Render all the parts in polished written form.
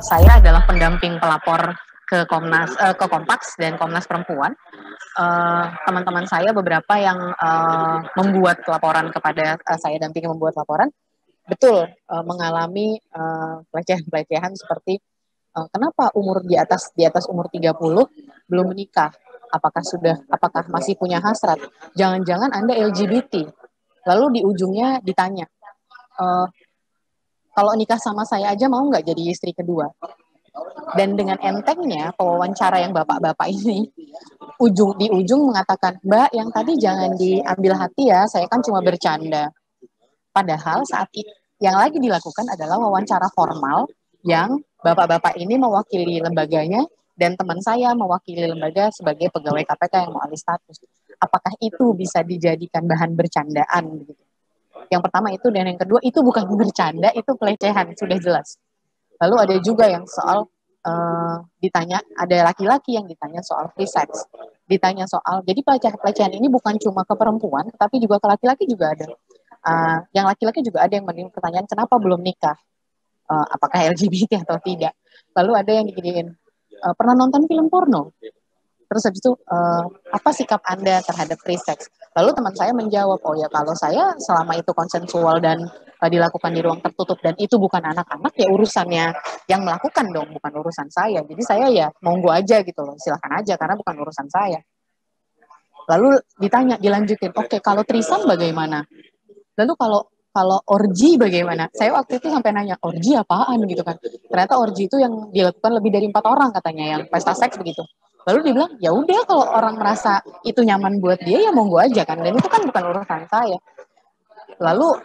Saya adalah pendamping pelapor ke Kompas dan Komnas Perempuan. Teman-teman saya beberapa yang membuat laporan kepada saya dampingi membuat laporan, betul mengalami pelecehan-pelecehan seperti kenapa umur di atas umur 30 belum menikah? Apakah masih punya hasrat? Jangan-jangan Anda LGBT. Lalu di ujungnya ditanya, uh, kalau nikah sama saya aja mau nggak jadi istri kedua? Dan dengan entengnya pewawancara yang bapak-bapak ini di ujung mengatakan, Mbak yang tadi jangan diambil hati ya, saya kan cuma bercanda. Padahal saat itu yang lagi dilakukan adalah wawancara formal yang bapak-bapak ini mewakili lembaganya dan teman saya mewakili lembaga sebagai pegawai KPK yang mau alih status. Apakah itu bisa dijadikan bahan bercandaan? Yang pertama itu, dan yang kedua itu bukan bercanda, itu pelecehan, sudah jelas. Lalu ada juga yang soal ditanya, ada laki-laki yang ditanya soal free sex, ditanya soal, jadi pelecehan ini bukan cuma ke perempuan, tapi juga ke laki-laki juga ada. Yang laki-laki juga ada yang menerima pertanyaan kenapa belum nikah, apakah LGBT atau tidak. Lalu ada yang diginiin, pernah nonton film porno? Terus habis itu apa sikap Anda terhadap free sex? Lalu teman saya menjawab, oh ya kalau saya selama itu konsensual dan dilakukan di ruang tertutup dan itu bukan anak-anak ya urusannya yang melakukan dong, bukan urusan saya. Jadi saya ya monggo aja gitu loh, silahkan aja karena bukan urusan saya. Lalu ditanya, dilanjutin, oke kalau threesome bagaimana? Lalu kalau orgi bagaimana? Saya waktu itu sampai nanya, orgi apaan gitu kan. Ternyata orgi itu yang dilakukan lebih dari 4 orang katanya, yang pesta seks begitu. Lalu dia bilang, ya udah kalau orang merasa itu nyaman buat dia ya monggo aja kan. Dan itu kan bukan urusan saya. Lalu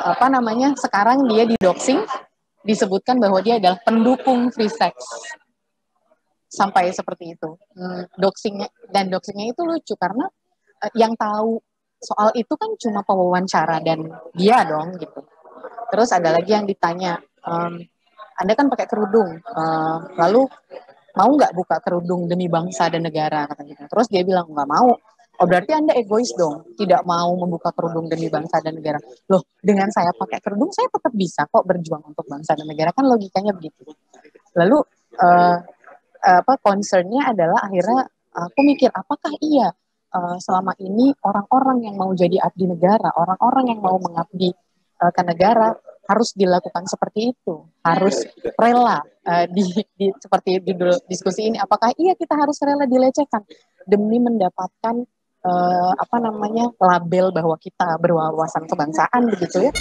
apa namanya? Sekarang dia di doxing, disebutkan bahwa dia adalah pendukung free sex. Sampai seperti itu. Doxingnya itu lucu karena yang tahu soal itu kan cuma pewawancara dan dia dong gitu. Terus ada lagi yang ditanya, Anda kan pakai kerudung, lalu mau nggak buka kerudung demi bangsa dan negara katanya. Terus dia bilang nggak mau. Oh berarti Anda egois dong, tidak mau membuka kerudung demi bangsa dan negara. Loh, dengan saya pakai kerudung saya tetap bisa kok berjuang untuk bangsa dan negara, kan logikanya begitu. Lalu concernnya adalah akhirnya aku mikir apakah iya selama ini orang-orang yang mau jadi abdi negara, orang-orang yang mau mengabdi ke negara harus dilakukan seperti itu, harus rela seperti judul diskusi ini, apakah iya kita harus rela dilecehkan demi mendapatkan label bahwa kita berwawasan kebangsaan begitu ya?